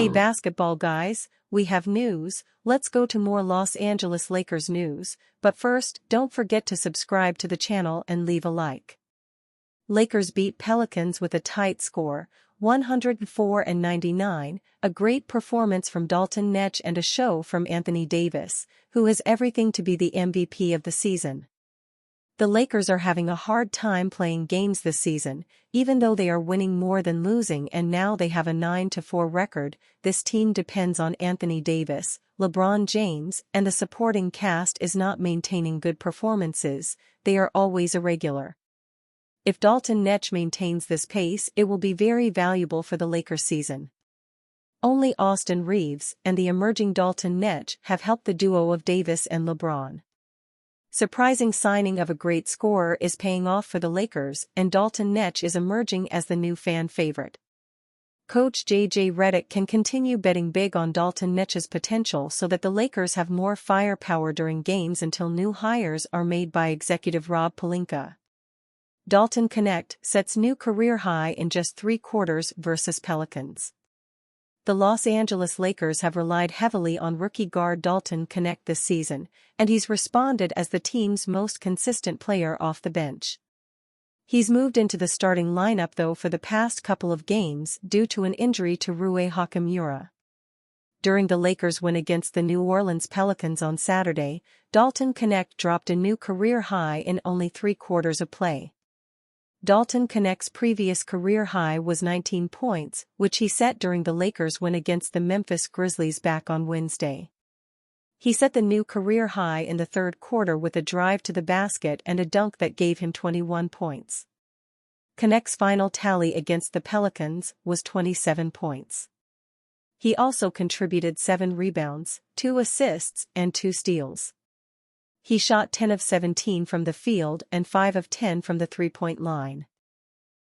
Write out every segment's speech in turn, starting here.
Hey basketball guys, we have news. Let's go to more Los Angeles Lakers news, but first, don't forget to subscribe to the channel and leave a like. Lakers beat Pelicans with a tight score, 104-99, a great performance from Dalton Netsch and a show from Anthony Davis, who has everything to be the MVP of the season. The Lakers are having a hard time playing games this season, even though they are winning more than losing, and now they have a 9-4 record. This team depends on Anthony Davis, LeBron James, and the supporting cast is not maintaining good performances. They are always irregular. If Dalton Netsch maintains this pace, it will be very valuable for the Lakers season. Only Austin Reaves and the emerging Dalton Netsch have helped the duo of Davis and LeBron. Surprising signing of a great scorer is paying off for the Lakers, and Dalton Netsch is emerging as the new fan favorite. Coach J.J. Redick can continue betting big on Dalton Netsch's potential so that the Lakers have more firepower during games until new hires are made by executive Rob Pelinka. Dalton Knecht sets new career high in just 3 quarters versus Pelicans. The Los Angeles Lakers have relied heavily on rookie guard Dalton Knecht this season, and he's responded as the team's most consistent player off the bench. He's moved into the starting lineup though for the past couple of games due to an injury to Rui Hachimura. During the Lakers' win against the New Orleans Pelicans on Saturday, Dalton Knecht dropped a new career high in only 3 quarters of play. Dalton Knecht's previous career high was 19 points, which he set during the Lakers' win against the Memphis Grizzlies back on Wednesday. He set the new career high in the 3rd quarter with a drive to the basket and a dunk that gave him 21 points. Knecht's final tally against the Pelicans was 27 points. He also contributed 7 rebounds, 2 assists, and 2 steals. He shot 10 of 17 from the field and 5 of 10 from the three-point line.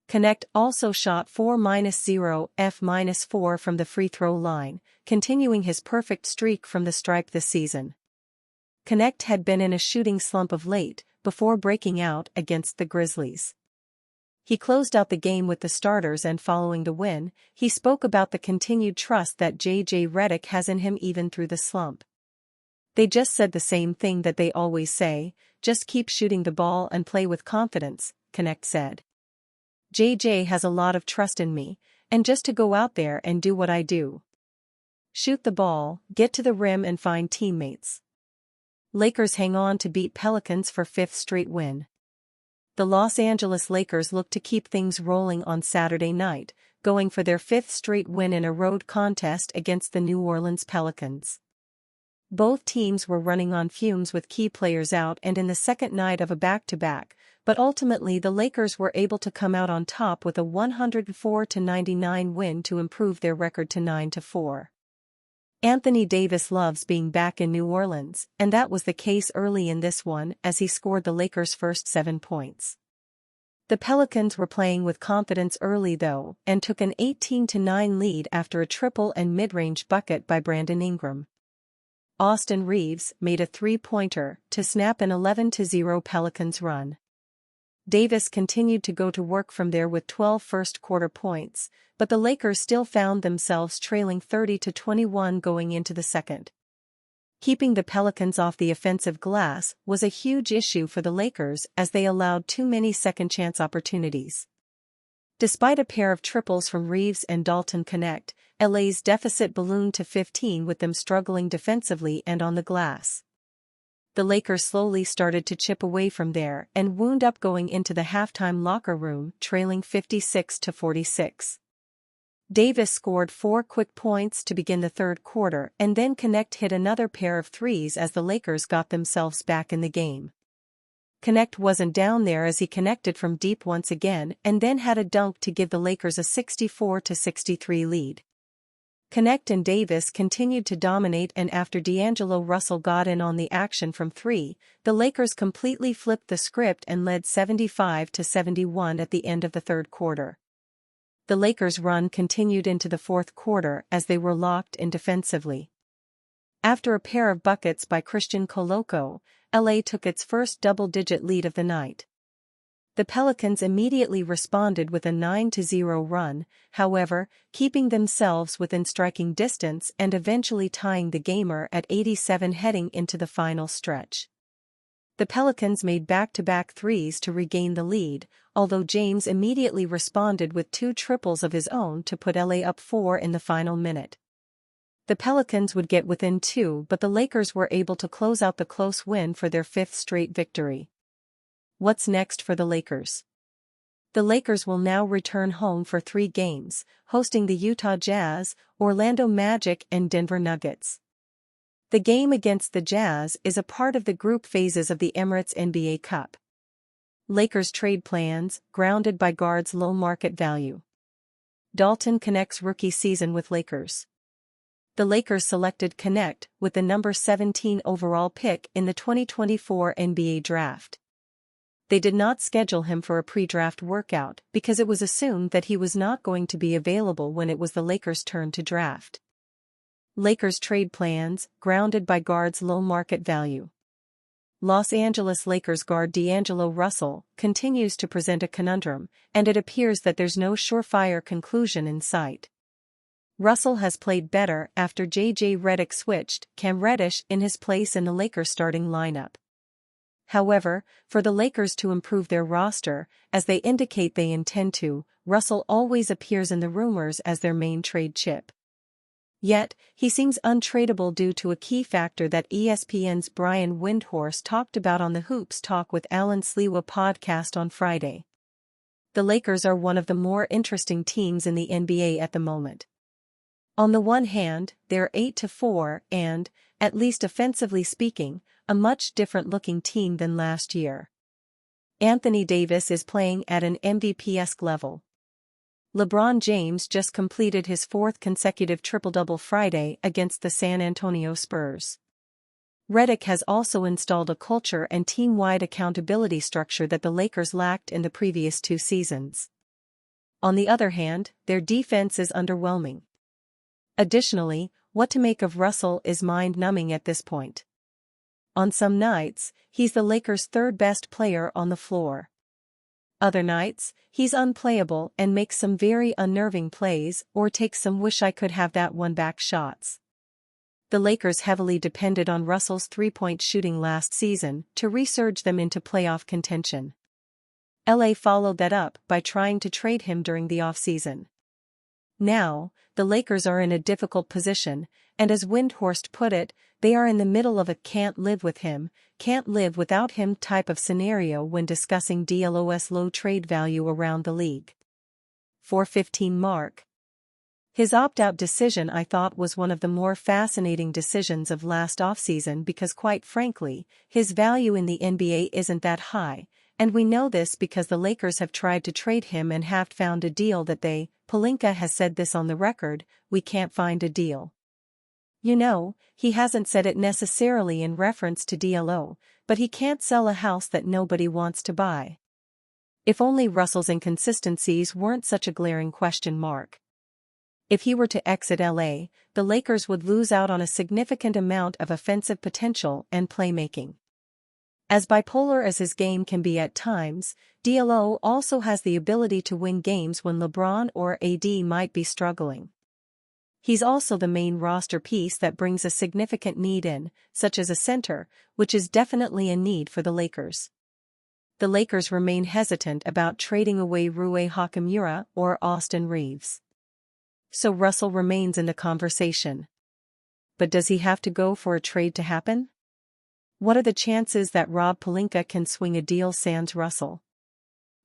Knecht also shot 4-0 from the free throw line, continuing his perfect streak from the stripe this season. Knecht had been in a shooting slump of late, before breaking out against the Grizzlies. He closed out the game with the starters, and following the win, he spoke about the continued trust that J.J. Redick has in him even through the slump. "They just said the same thing that they always say, just keep shooting the ball and play with confidence," Knecht said. "JJ has a lot of trust in me, and just to go out there and do what I do. Shoot the ball, get to the rim and find teammates." Lakers hang on to beat Pelicans for 5th straight win. The Los Angeles Lakers look to keep things rolling on Saturday night, going for their 5th straight win in a road contest against the New Orleans Pelicans. Both teams were running on fumes with key players out and in the second night of a back-to-back, but ultimately the Lakers were able to come out on top with a 104-99 win to improve their record to 9-4. Anthony Davis loves being back in New Orleans, and that was the case early in this one as he scored the Lakers' first 7 points. The Pelicans were playing with confidence early though, and took an 18-9 lead after a triple and mid-range bucket by Brandon Ingram. Austin Reaves made a 3-pointer to snap an 11-0 Pelicans run. Davis continued to go to work from there with 12 first-quarter points, but the Lakers still found themselves trailing 30-21 going into the second. Keeping the Pelicans off the offensive glass was a huge issue for the Lakers as they allowed too many second-chance opportunities. Despite a pair of triples from Reaves and Dalton Knecht, LA's deficit ballooned to 15 with them struggling defensively and on the glass. The Lakers slowly started to chip away from there and wound up going into the halftime locker room trailing 56-46. Davis scored 4 quick points to begin the 3rd quarter, and then Knecht hit another pair of threes as the Lakers got themselves back in the game. Knecht wasn't down there as he connected from deep once again and then had a dunk to give the Lakers a 64-63 lead. Knecht and Davis continued to dominate, and after D'Angelo Russell got in on the action from 3, the Lakers completely flipped the script and led 75-71 at the end of the 3rd quarter. The Lakers' run continued into the 4th quarter as they were locked in defensively. After a pair of buckets by Christian Koloko, LA took its first double-digit lead of the night. The Pelicans immediately responded with a 9-0 run, however, keeping themselves within striking distance and eventually tying the gamer at 87 heading into the final stretch. The Pelicans made back-to-back threes to regain the lead, although James immediately responded with 2 triples of his own to put LA up 4 in the final minute. The Pelicans would get within 2, but the Lakers were able to close out the close win for their 5th straight victory. What's next for the Lakers? The Lakers will now return home for 3 games, hosting the Utah Jazz, Orlando Magic and Denver Nuggets. The game against the Jazz is a part of the group phases of the Emirates NBA Cup. Lakers trade plans, grounded by guard's low market value. Dalton Knecht's rookie season with Lakers. The Lakers selected Knecht with the number 17 overall pick in the 2024 NBA Draft. They did not schedule him for a pre-draft workout because it was assumed that he was not going to be available when it was the Lakers' turn to draft. Lakers trade plans, grounded by guard's low market value. Los Angeles Lakers guard D'Angelo Russell continues to present a conundrum, and it appears that there's no surefire conclusion in sight. Russell has played better after J.J. Redick switched Cam Reddish in his place in the Lakers starting lineup. However, for the Lakers to improve their roster, as they indicate they intend to, Russell always appears in the rumors as their main trade chip. Yet, he seems untradeable due to a key factor that ESPN's Brian Windhorst talked about on the Hoops Talk with Alan Sliwa podcast on Friday. The Lakers are one of the more interesting teams in the NBA at the moment. On the one hand, they're 8-4 and, at least offensively speaking, a much different-looking team than last year. Anthony Davis is playing at an MVP-esque level. LeBron James just completed his 4th consecutive triple-double Friday against the San Antonio Spurs. Redick has also installed a culture and team-wide accountability structure that the Lakers lacked in the previous 2 seasons. On the other hand, their defense is underwhelming. Additionally, what to make of Russell is mind-numbing at this point. On some nights, he's the Lakers' 3rd best player on the floor. Other nights, he's unplayable and makes some very unnerving plays or takes some wish-I-could-have-that-one-back shots. The Lakers heavily depended on Russell's 3-point shooting last season to resurge them into playoff contention. LA followed that up by trying to trade him during the offseason. Now, the Lakers are in a difficult position, and as Windhorst put it, they are in the middle of a can't live with him, can't live without him type of scenario when discussing DLO's low trade value around the league. 415 mark. His opt-out decision I thought was one of the more fascinating decisions of last offseason because quite frankly, his value in the NBA isn't that high, and we know this because the Lakers have tried to trade him and have found a deal that Pelinka has said this on the record, we can't find a deal. You know, he hasn't said it necessarily in reference to DLO, but he can't sell a house that nobody wants to buy. If only Russell's inconsistencies weren't such a glaring question mark. If he were to exit LA, the Lakers would lose out on a significant amount of offensive potential and playmaking. As bipolar as his game can be at times, DLO also has the ability to win games when LeBron or AD might be struggling. He's also the main roster piece that brings a significant need in, such as a center, which is definitely a need for the Lakers. The Lakers remain hesitant about trading away Rui Hachimura or Austin Reeves. So Russell remains in the conversation. But does he have to go for a trade to happen? What are the chances that Rob Pelinka can swing a deal sans Russell?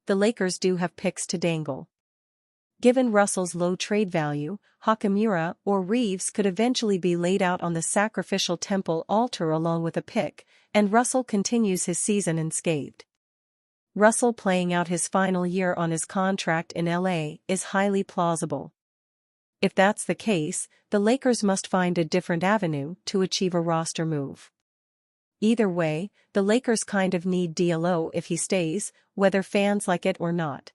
The Lakers do have picks to dangle. Given Russell's low trade value, Hachimura or Reeves could eventually be laid out on the sacrificial temple altar along with a pick, and Russell continues his season unscathed. Russell playing out his final year on his contract in LA is highly plausible. If that's the case, the Lakers must find a different avenue to achieve a roster move. Either way, the Lakers kind of need DLO if he stays, whether fans like it or not.